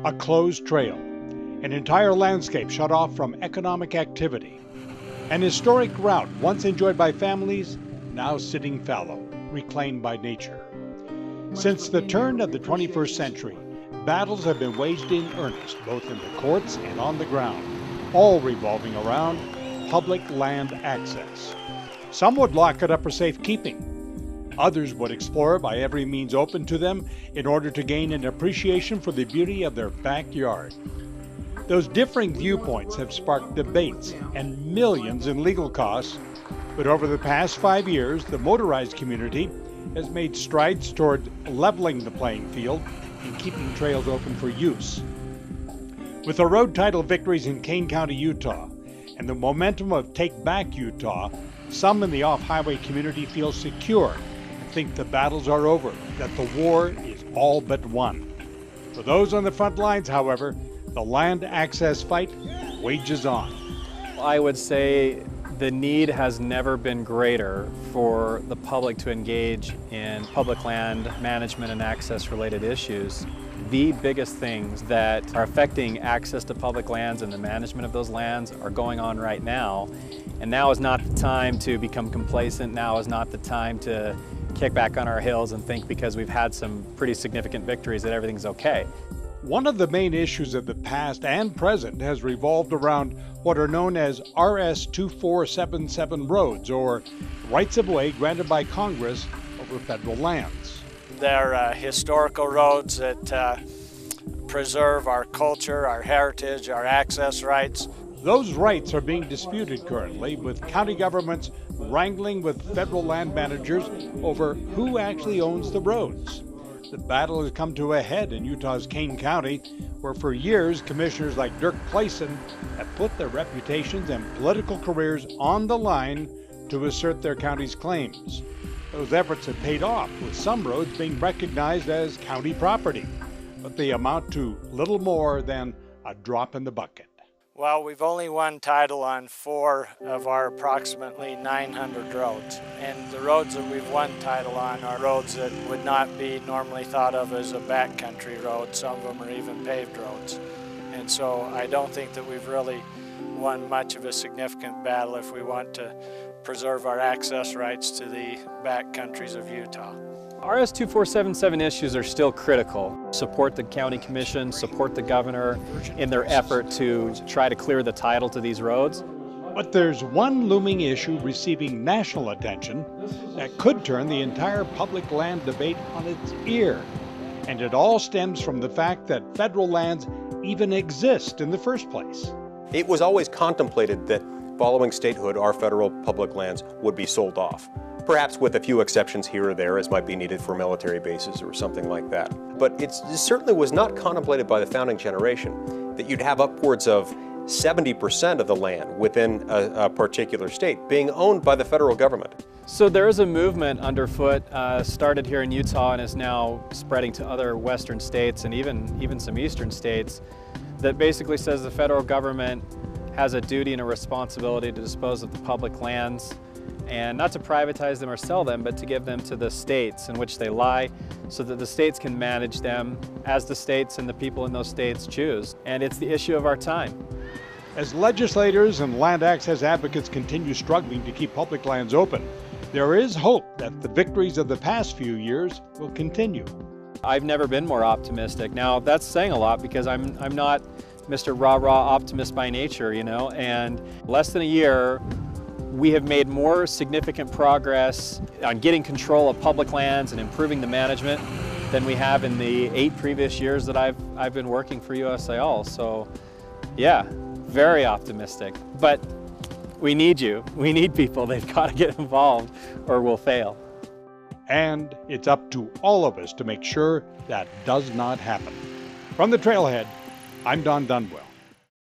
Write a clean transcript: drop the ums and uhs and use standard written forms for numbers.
A closed trail, an entire landscape shut off from economic activity, an historic route once enjoyed by families, now sitting fallow, reclaimed by nature. Since the turn of the 21st century, battles have been waged in earnest, both in the courts and on the ground, all revolving around public land access. Some would lock it up for safekeeping. Others would explore it by every means open to them in order to gain an appreciation for the beauty of their backyard. Those differing viewpoints have sparked debates and millions in legal costs, but over the past 5 years, the motorized community has made strides toward leveling the playing field and keeping trails open for use. With the road title victories in Kane County, Utah, and the momentum of Take Back Utah, some in the off-highway community feel secure and think the battles are over, that the war is all but won. For those on the front lines, however, the land access fight wages on. I would say the need has never been greater for the public to engage in public land management and access related issues. The biggest things that are affecting access to public lands and the management of those lands are going on right now. And now is not the time to become complacent. Now is not the time to kick back on our heels and think because we've had some pretty significant victories that everything's okay. One of the main issues of the past and present has revolved around what are known as RS 2477 roads, or rights of way granted by Congress over federal lands. They're historical roads that preserve our culture, our heritage, our access rights. Those rights are being disputed currently, with county governments wrangling with federal land managers over who actually owns the roads. The battle has come to a head in Utah's Kane County, where for years commissioners like Dirk Clayson have put their reputations and political careers on the line to assert their county's claims. Those efforts have paid off, with some roads being recognized as county property, but they amount to little more than a drop in the bucket. Well, we've only won title on 4 of our approximately 900 roads. And the roads that we've won title on are roads that would not be normally thought of as a backcountry road. Some of them are even paved roads. And so I don't think that we've really won much of a significant battle if we want to preserve our access rights to the backcountries of Utah. RS 2477 issues are still critical. Support the county commission, support the governor in their effort to try to clear the title to these roads. But there's one looming issue receiving national attention that could turn the entire public land debate on its ear. And it all stems from the fact that federal lands even exist in the first place. It was always contemplated that following statehood, our federal public lands would be sold off. Perhaps with a few exceptions here or there as might be needed for military bases or something like that. But it certainly was not contemplated by the founding generation that you'd have upwards of 70% of the land within a particular state being owned by the federal government. So there is a movement underfoot, started here in Utah and is now spreading to other western states and even some eastern states, that basically says the federal government has a duty and a responsibility to dispose of the public lands, and not to privatize them or sell them, but to give them to the states in which they lie, so that the states can manage them as the states and the people in those states choose. And it's the issue of our time. As legislators and land access advocates continue struggling to keep public lands open, there is hope that the victories of the past few years will continue. I've never been more optimistic. Now, that's saying a lot because I'm not Mr. Rah-Rah optimist by nature, you know, and less than a year, we have made more significant progress on getting control of public lands and improving the management than we have in the 8 previous years that I've been working for USAL. So yeah, very optimistic. But we need you. We need people. They've got to get involved or we'll fail. And it's up to all of us to make sure that does not happen. From the Trailhead, I'm Don Dunwell.